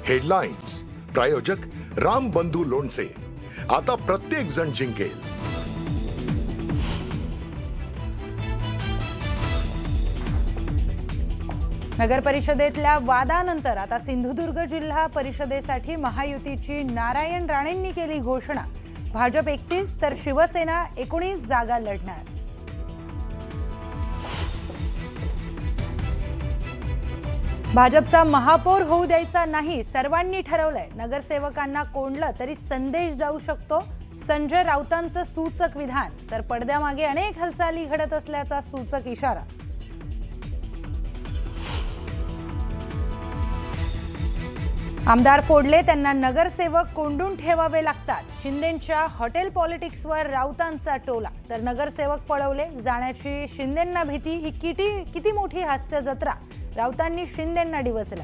Headlines प्रायोजक राम बंधू लोणचे. आता प्रत्येक जण जिंकेल. नगर परिषदेतल्या वादानंतर आता सिंधुदुर्ग जिल्हा परिषदेसाठी महायुतीची नारायण राणेंनी केली घोषणा. भाजप 31 तर शिवसेना 19 जागा लढणार. भाजपचा महापौर होऊ द्यायचा नाही, सर्वांनी ठरवलंय. नगरसेवकांना कोंडलं तरी संदेश जाऊ शकतो, संजय राऊतांचं सूचक विधान. तर पडद्यामागे अनेक हालचाली घडत असल्याचा सूचक इशारा. आमदार फोडले त्यांना नगरसेवक कोंडून ठेवावे लागतात. शिंदेंच्या हॉटेल पॉलिटिक्सवर राऊतांचा टोला. तर नगरसेवक पळवले जाण्याची शिंदेंना भीती. ही किती मोठी हास्य जत्रा. राऊतांनी शिंदेंना डिवचलं.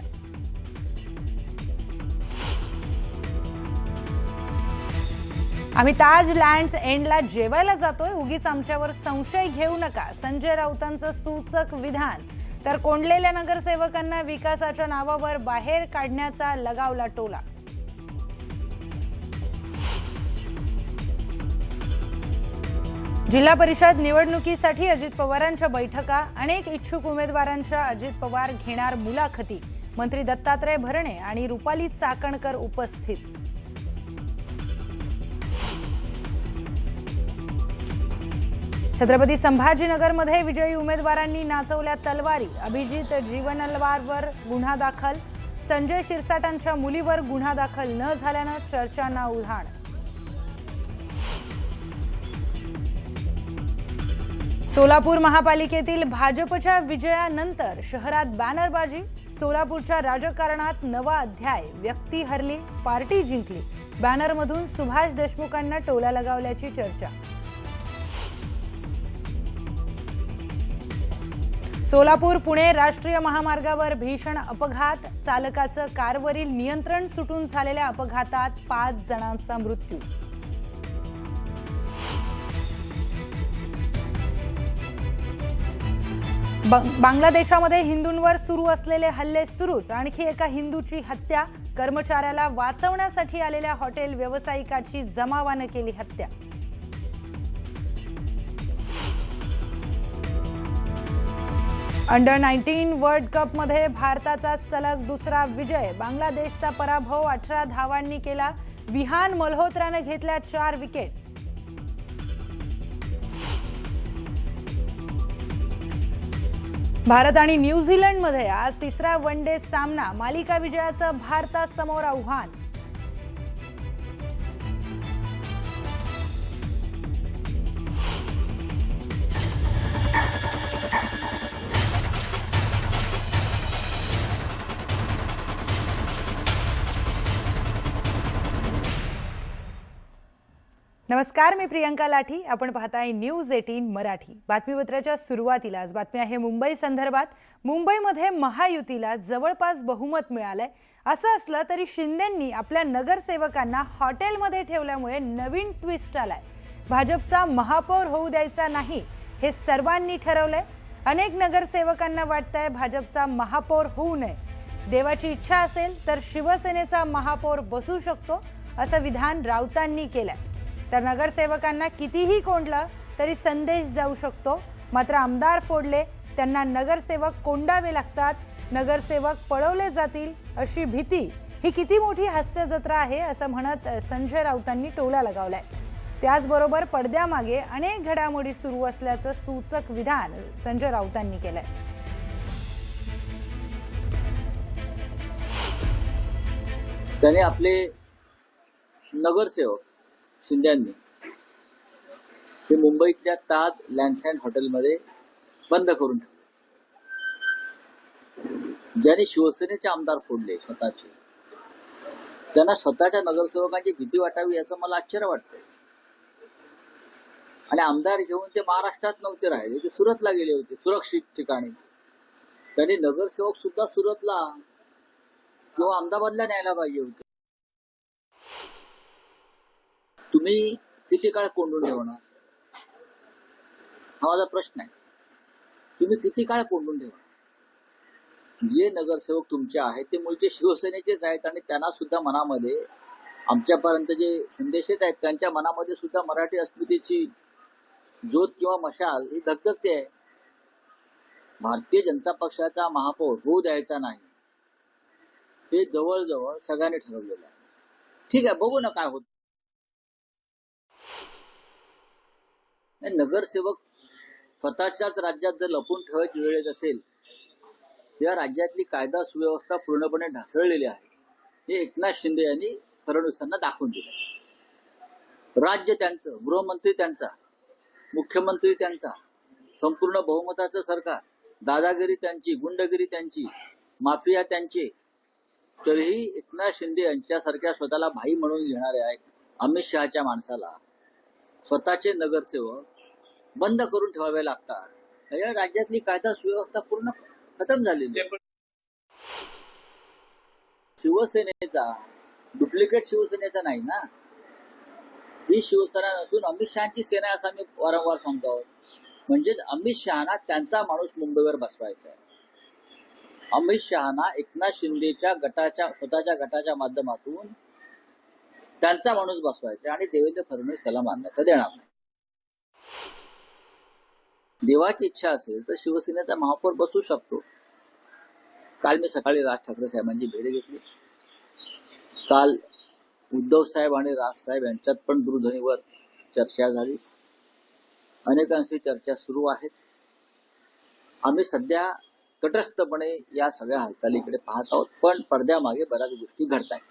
आम्ही ताज लँड्स एंडला जेवायला जातोय, उगीच आमच्यावर संशय घेऊ नका, संजय राऊतांचं सूचक विधान. तर कोंडलेल्या नगरसेवकांना विकासाच्या नावावर बाहेर काढण्याचा लगावला टोला. जिल्हा परिषद निवडणुकीसाठी अजित पवारांच्या बैठका. अनेक इच्छुक उमेदवारांच्या अजित पवार घेणार मुलाखती. मंत्री दत्तात्रय भरणे आणि रुपाली चाकणकर उपस्थित. छत्रपती संभाजीनगरमध्ये विजयी उमेदवारांनी नाचवल्या तलवारी. अभिजित जीवनलवारवर गुन्हा दाखल. संजय शिरसाटांच्या मुलीवर गुन्हा दाखल न झाल्यानं चर्चांना उधाण. सोलापूर महापालिकेतील भाजपच्या विजयानंतर शहरात बॅनरबाजी. सोलापूरच्या राजकारणात नवा अध्याय. व्यक्ती हरली, पार्टी जिंकली. बॅनरमधून सुभाष देशमुखांना टोला लगावल्याची चर्चा. सोलापूर पुणे राष्ट्रीय महामार्गावर भीषण अपघात. चालकाचं कारवरील नियंत्रण सुटून झालेल्या अपघातात 5 जणांचा मृत्यू. बांगलादेशामध्ये हिंदूंवर सुरू असलेले हल्ले सुरूच. आणखी एका हिंदूची हत्या. कर्मचाऱ्याला वाचवण्यासाठी आलेल्या हॉटेल व्यावसायिकाची जमावानं केली हत्या. अंडर 19 वर्ल्ड कप मध्ये भारताचा सलग दुसरा विजय. बांगलादेशचा पराभव 18 धावांनी केला. विहान मल्होत्राने घेतल्या 4 विकेट. भारत आणि न्यूझीलंडमध्ये आज तिसरा वन डे सामना. मालिका विजयाचं भारतासमोर आव्हान. नमस्कार, मी प्रियंका लाठी. आपण पाहताय न्यूज 18 मराठी. बातमीपत्राच्या सुरुवातीला आज बातमी आहे मुंबई संदर्भात. मुंबईमध्ये महायुतीला जवळपास बहुमत मिळालंय. असं असलं तरी शिंदेंनी आपल्या नगरसेवकांना हॉटेलमध्ये ठेवल्यामुळे नवीन ट्विस्ट आलाय. भाजपचा महापौर होऊ द्यायचा नाही, हे सर्वांनी ठरवलंय. अनेक नगरसेवकांना वाटतंय भाजपचा महापौर होऊ नये. देवाची इच्छा असेल तर शिवसेनेचा महापौर बसू शकतो, असं विधान राऊतांनी केलंय. तर नगरसेवकांना कितीही कोंडलं तरी संदेश जाऊ शकतो. मात्र आमदार फोडले त्यांना नगरसेवक कोंडावे लागतात. नगरसेवक पळवले जातील अशी भीती. ही किती मोठी हास्य जत्रा आहे, असं म्हणत संजय राऊतांनी टोला लगावलाय. त्याचबरोबर पडद्यामागे अनेक घडामोडी सुरू असल्याचं सूचक विधान संजय राऊतांनी केलंय. त्याने आपले नगरसेवक शिंदेंनी ते मुंबईतल्या ताज लँड्स अँड हॉटेलमध्ये बंद करून ठेवले. ज्याने शिवसेनेचे आमदार फोडले स्वतःचे, त्यांना स्वतःच्या नगरसेवकांची भीती वाटावी याचं मला आश्चर्य वाटतंय. आणि आमदार घेऊन ते महाराष्ट्रात नव्हते राहिले, ते सुरतला गेले होते, सुरक्षित ठिकाणी. त्यांनी नगरसेवक सुद्धा सुरतला किंवा अहमदाबादला न्यायला पाहिजे होते. तुम्ही किती काळ कोंडून ठेवणार हा माझा प्रश्न आहे. तुम्ही किती काळ कोंडून ठेवणार? जे नगरसेवक तुमचे आहेत ते मूळचे शिवसेनेचेच आहेत आणि त्यांना सुद्धा मनामध्ये आमच्यापर्यंत जे संदेश येत आहेत त्यांच्या मनामध्ये सुद्धा मराठी अस्मितेची ज्योत किंवा मशाल ही धगधगते आहे. भारतीय जनता पक्षाचा महापौर होऊ द्यायचा नाही हे जवळजवळ सगळ्यांनी ठरवलेलं आहे. ठीक आहे, बघू ना काय होत. नगरसेवक स्वतःच्याच राज्यात जर लपून ठेवायची वेळ येत असेल तेव्हा राज्यातली कायदा सुव्यवस्था पूर्णपणे ढासळलेली आहे हे एकनाथ शिंदे यांनी फडणवीसांना दाखवून दिलं. राज्य त्यांचं, गृहमंत्री त्यांचा, मुख्यमंत्री त्यांचा, संपूर्ण बहुमताचं सरकार, दादागिरी त्यांची, गुंडगिरी त्यांची, माफिया त्यांचे. तरीही एकनाथ शिंदे यांच्यासारख्या स्वतःला भाई म्हणून घेणारे आहेत अमित शहाच्या माणसाला स्वतःचे नगरसेवक बंद करून ठेवावे लागतात. या राज्यातली कायदा सुव्यवस्था पूर्ण खतम झालेली. शिवसेनेचा डुप्लिकेट शिवसेनेचा नाही ना, ही शिवसेना नसून अमित शहाची सेना आहे असं आम्ही वारंवार सांगतो. म्हणजेच अमित शहाना त्यांचा माणूस मुंबईवर बसवायचा आहे. अमित शहाना एकनाथ शिंदेच्या गटाच्या स्वतःच्या गटाच्या माध्यमातून त्यांचा माणूस बसवायचा आणि देवेंद्र फडणवीस त्याला मान्यता देणार नाही. देवाची इच्छा असेल तर शिवसेनेचा महापौर बसू शकतो. काल मी सकाळी राज ठाकरे साहेबांची भेट घेतली. काल उद्धव साहेब आणि राज साहेब यांच्यात पण दूरध्वनीवर चर्चा झाली. अनेकांशी चर्चा सुरू आहेत. आम्ही सध्या तटस्थपणे या सगळ्या हालचालीकडे पाहत आहोत, पण पडद्यामागे बऱ्याच गोष्टी घडत आहेत.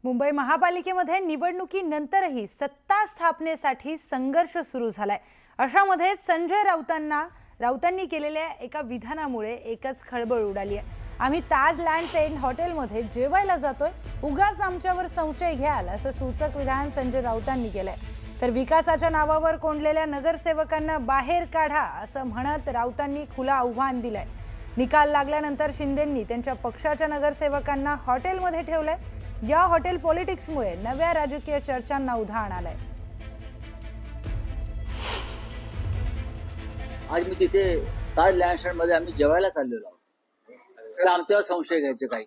मुंबई महापालिकेमध्ये निवडणुकीनंतरही सत्ता स्थापनेसाठी संघर्ष सुरू झालाय. अशामध्ये संजय राऊतांनी केलेल्या एका विधानामुळे एकच खळबळ उडाली आहे. आम्ही ताज लँड्स एंड हॉटेलमध्ये जेवायला जातोय, उगाच आमच्यावर संशय घ्याल असं सूचक विधान संजय राऊतांनी केलंय. तर विकासाच्या नावावर कोंडलेल्या नगरसेवकांना बाहेर काढा असं म्हणत राऊतांनी खुलं आव्हान दिलंय. निकाल लागल्यानंतर शिंदेंनी त्यांच्या पक्षाच्या नगरसेवकांना हॉटेलमध्ये ठेवलंय. या हॉटेल पॉलिटिक्समुळे नव्या राजकीय चर्चांना उधाण आलंय. आज मी तिथे ताज लँड्स एंड मध्ये आम्ही जेवायला चाललेलो आहोत. तर आमच्यावर संशय घ्यायचे काही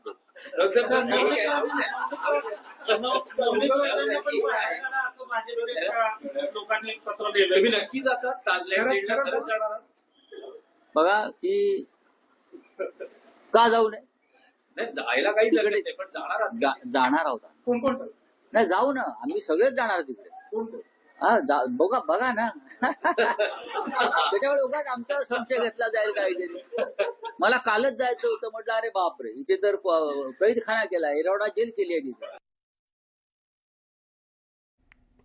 बघा की का जाऊ नये. जायला काही पण जाणार आहोत. नाही जाऊ ना, आम्ही सगळेच जाणार तिकडे. बघा ना त्याच्यावर उगाच आमच्यावर संशय घेतला जाईल काहीतरी. मला कालच जायचं होतं, म्हटलं अरे बापरे इथे तर कैदखाना केला, एरवडा जेल केली आहे तिथे.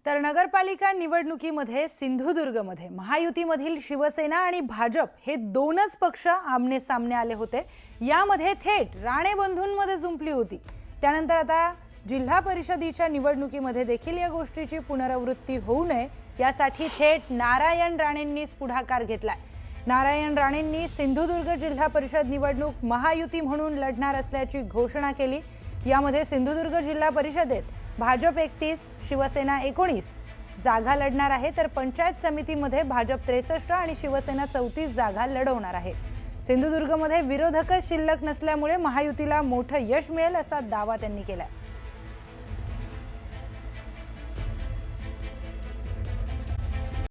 तर नगरपालिका निवडणुकीमध्ये सिंधुदुर्गमध्ये महायुतीमधील शिवसेना आणि भाजप हे दोनच पक्ष आमने सामने आले होते. यामध्ये थेट राणे बंधूंमध्ये जुंपली होती. त्यानंतर आता जिल्हा परिषदेच्या निवडणुकीमध्ये देखील या गोष्टीची पुनरावृत्ती होऊ नये यासाठी थेट नारायण राणेंनीच पुढाकार घेतलाय. नारायण राणेंनी सिंधुदुर्ग जिल्हा परिषद निवडणूक महायुती म्हणून लढणार असल्याची घोषणा केली. यामध्ये सिंधुदुर्ग जिल्हा परिषदेत भाजप 31, शिवसेना 19 जागा लढणार आहे. तर पंचायत समितीमध्ये भाजप 63 आणि शिवसेना 34 जागा लढवणार आहे. सिंधुदुर्गमध्ये विरोधकच शिल्लक नसल्यामुळे महायुतीला मोठं यश मिळेल असा दावा त्यांनी केलाय.